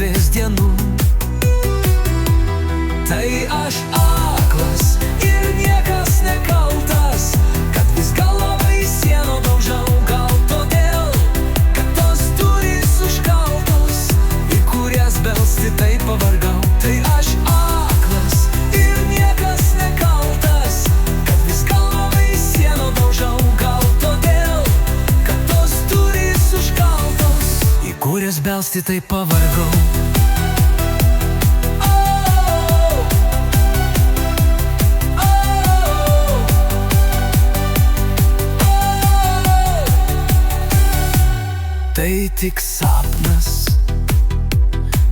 senatvės dienų. Tai aš aklas ir niekas nekaltas, kad vis galvą į sieną daužau. Gal todėl, kad tos durys užkaltos, į kurias belsti taip pavargau. Tai aš aklas ir niekas nekaltas, kad vis galvą į sieną daužau. Gal todėl, kad tos durys užkaltos, į kurias belsti taip pavargau. Tai tik sapnas,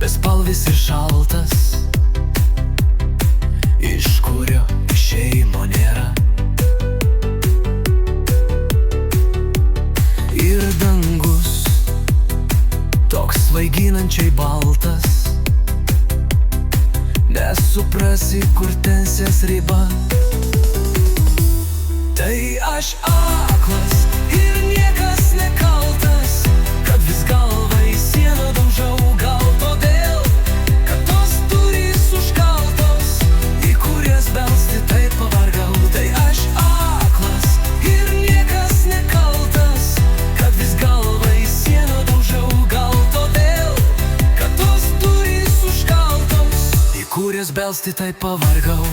bespalvis ir šaltas, iš kurio išėjimo nėra. Ir dangus toks svaiginančiai baltas, nesuprasi, kur tensies riba. Tai aš aklas ir niekas nekaltas, kad vis galvą į sieną daužau. Gal todėl, kad tos durys užkaltos, į kurias belsti taip pavargau. Tai aš aklas ir niekas nekaltas, kad vis galvą į sieną daužau. Gal todėl, kad tos durys užkaltos, į kurias belsti taip pavargau.